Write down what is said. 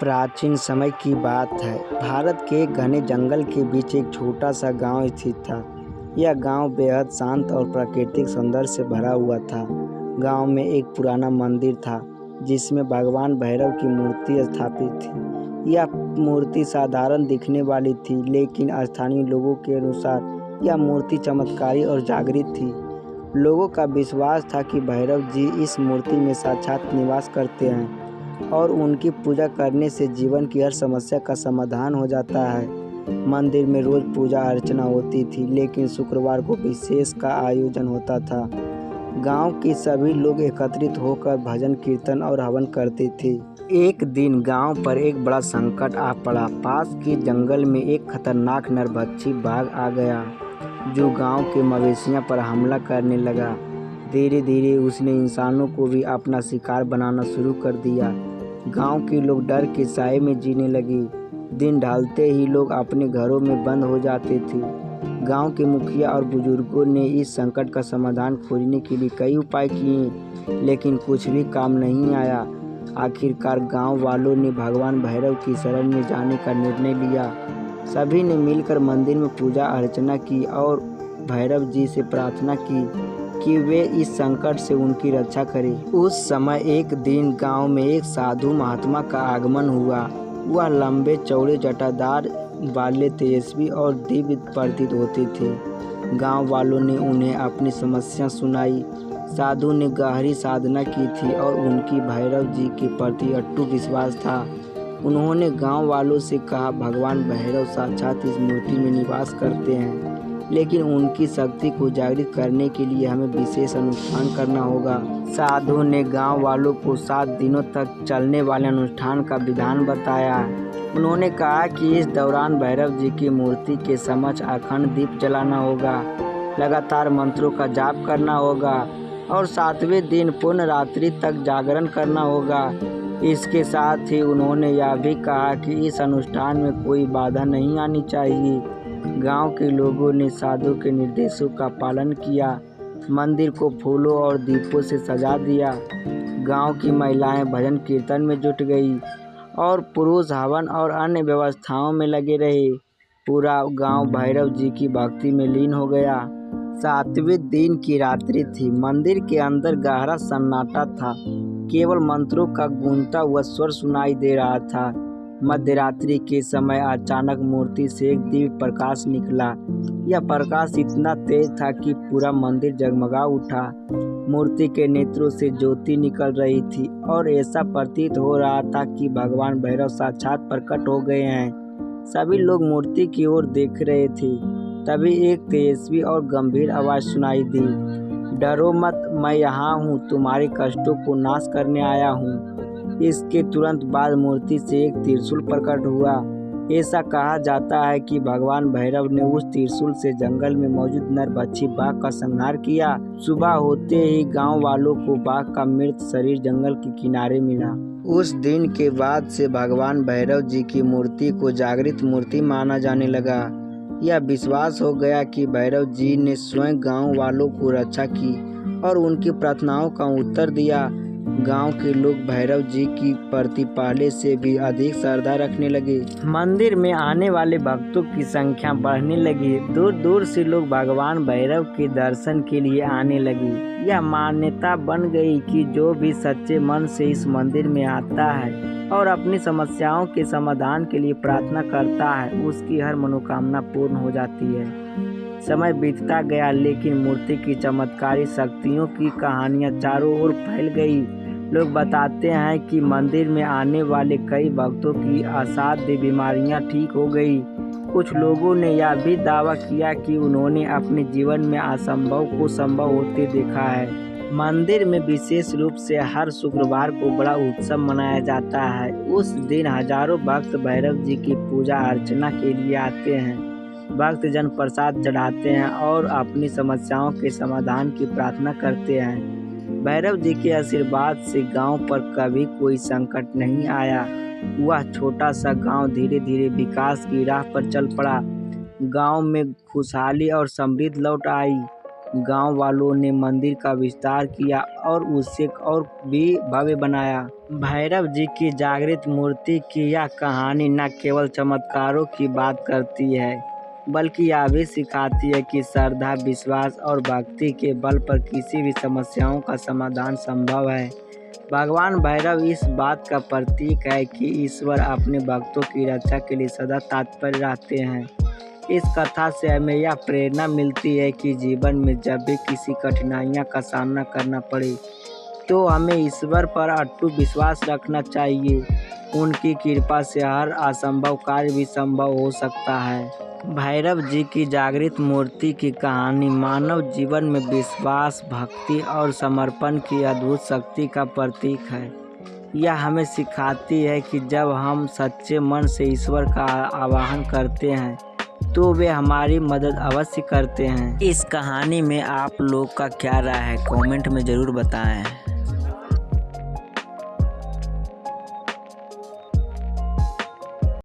प्राचीन समय की बात है। भारत के एक घने जंगल के बीच एक छोटा सा गांव स्थित था। यह गांव बेहद शांत और प्राकृतिक सौंदर्य से भरा हुआ था। गांव में एक पुराना मंदिर था जिसमें भगवान भैरव की मूर्ति स्थापित थी। यह मूर्ति साधारण दिखने वाली थी, लेकिन स्थानीय लोगों के अनुसार यह मूर्ति चमत्कारी और जागृत थी। लोगों का विश्वास था कि भैरव जी इस मूर्ति में साक्षात निवास करते हैं और उनकी पूजा करने से जीवन की हर समस्या का समाधान हो जाता है। मंदिर में रोज पूजा अर्चना होती थी, लेकिन शुक्रवार को विशेष का आयोजन होता था। गांव के सभी लोग एकत्रित होकर भजन कीर्तन और हवन करते थे। एक दिन गांव पर एक बड़ा संकट आ पड़ा। पास के जंगल में एक खतरनाक नरभक्षी बाघ आ गया जो गांव के मवेशियों पर हमला करने लगा। धीरे धीरे उसने इंसानों को भी अपना शिकार बनाना शुरू कर दिया। गांव के लोग डर के साए में जीने लगे। दिन ढलते ही लोग अपने घरों में बंद हो जाते थे। गांव के मुखिया और बुजुर्गों ने इस संकट का समाधान खोजने के लिए कई उपाय किए, लेकिन कुछ भी काम नहीं आया। आखिरकार गांव वालों ने भगवान भैरव की शरण में जाने का निर्णय लिया। सभी ने मिलकर मंदिर में पूजा अर्चना की और भैरव जी से प्रार्थना की कि वे इस संकट से उनकी रक्षा करें। उस समय एक दिन गांव में एक साधु महात्मा का आगमन हुआ। वह लंबे चौड़े जटाधार वाले, तेजस्वी और दिव्य प्रतीत होते थे। गांव वालों ने उन्हें अपनी समस्या सुनाई। साधु ने गहरी साधना की थी और उनकी भैरव जी के प्रति अटूट विश्वास था। उन्होंने गांव वालों से कहा, भगवान भैरव साक्षात इस मूर्ति में निवास करते हैं, लेकिन उनकी शक्ति को जागृत करने के लिए हमें विशेष अनुष्ठान करना होगा। साधु ने गांव वालों को 7 दिनों तक चलने वाले अनुष्ठान का विधान बताया। उन्होंने कहा कि इस दौरान भैरव जी की मूर्ति के समक्ष अखंड दीप जलाना होगा, लगातार मंत्रों का जाप करना होगा और 7वें दिन पूर्ण रात्रि तक जागरण करना होगा। इसके साथ ही उन्होंने यह भी कहा कि इस अनुष्ठान में कोई बाधा नहीं आनी चाहिए। गांव के लोगों ने साधु के निर्देशों का पालन किया। मंदिर को फूलों और दीपों से सजा दिया। गांव की महिलाएं भजन कीर्तन में जुट गई और पुरुष हवन और अन्य व्यवस्थाओं में लगे रहे। पूरा गांव भैरव जी की भक्ति में लीन हो गया। 7वें दिन की रात्रि थी। मंदिर के अंदर गहरा सन्नाटा था। केवल मंत्रों का गूंजता हुआ स्वर सुनाई दे रहा था। मध्यरात्रि के समय अचानक मूर्ति से एक दिव्य प्रकाश निकला। यह प्रकाश इतना तेज था कि पूरा मंदिर जगमगा उठा। मूर्ति के नेत्रों से ज्योति निकल रही थी और ऐसा प्रतीत हो रहा था कि भगवान भैरव साक्षात प्रकट हो गए हैं। सभी लोग मूर्ति की ओर देख रहे थे। तभी एक तेजस्वी और गंभीर आवाज सुनाई दी, डरो मत, मैं यहाँ हूँ, तुम्हारे कष्टों को नाश करने आया हूँ। इसके तुरंत बाद मूर्ति से एक त्रिशूल प्रकट हुआ। ऐसा कहा जाता है कि भगवान भैरव ने उस त्रिशूल से जंगल में मौजूद नरभक्षी बाघ का संहार किया। सुबह होते ही गांव वालों को बाघ का मृत शरीर जंगल के किनारे मिला। उस दिन के बाद से भगवान भैरव जी की मूर्ति को जागृत मूर्ति माना जाने लगा। यह विश्वास हो गया कि भैरव जी ने स्वयं गांव वालों को रक्षा की और उनकी प्रार्थनाओं का उत्तर दिया। गांव के लोग भैरव जी की प्रति पहले से भी अधिक श्रद्धा रखने लगे। मंदिर में आने वाले भक्तों की संख्या बढ़ने लगी। दूर दूर से लोग भगवान भैरव के दर्शन के लिए आने लगे। यह मान्यता बन गई कि जो भी सच्चे मन से इस मंदिर में आता है और अपनी समस्याओं के समाधान के लिए प्रार्थना करता है, उसकी हर मनोकामना पूर्ण हो जाती है। समय बीतता गया, लेकिन मूर्ति की चमत्कारी शक्तियों की कहानियां चारों ओर फैल गई। लोग बताते हैं कि मंदिर में आने वाले कई भक्तों की असाध्य बीमारियां ठीक हो गई। कुछ लोगों ने यह भी दावा किया कि उन्होंने अपने जीवन में असंभव को संभव होते देखा है। मंदिर में विशेष रूप से हर शुक्रवार को बड़ा उत्सव मनाया जाता है। उस दिन हजारों भक्त भैरव जी की पूजा अर्चना के लिए आते हैं। भक्तजन प्रसाद चढ़ाते हैं और अपनी समस्याओं के समाधान की प्रार्थना करते हैं। भैरव जी के आशीर्वाद से गांव पर कभी कोई संकट नहीं आया। वह छोटा सा गांव धीरे धीरे विकास की राह पर चल पड़ा। गांव में खुशहाली और समृद्धि लौट आई। गांव वालों ने मंदिर का विस्तार किया और उसे और भी भव्य बनाया। भैरव जी की जागृत मूर्ति की यह कहानी न केवल चमत्कारों की बात करती है, बल्कि यह भी सिखाती है कि श्रद्धा, विश्वास और भक्ति के बल पर किसी भी समस्याओं का समाधान संभव है। भगवान भैरव इस बात का प्रतीक है कि ईश्वर अपने भक्तों की रक्षा के लिए सदा तत्पर रहते हैं। इस कथा से हमें यह प्रेरणा मिलती है कि जीवन में जब भी किसी कठिनाइयों का सामना करना पड़े, तो हमें ईश्वर पर अटूट विश्वास रखना चाहिए। उनकी कृपा से हर असंभव कार्य भी संभव हो सकता है। भैरव जी की जागृत मूर्ति की कहानी मानव जीवन में विश्वास, भक्ति और समर्पण की अद्भुत शक्ति का प्रतीक है। यह हमें सिखाती है कि जब हम सच्चे मन से ईश्वर का आवाहन करते हैं, तो वे हमारी मदद अवश्य करते हैं। इस कहानी में आप लोग का क्या राय है, कमेंट में ज़रूर बताएं।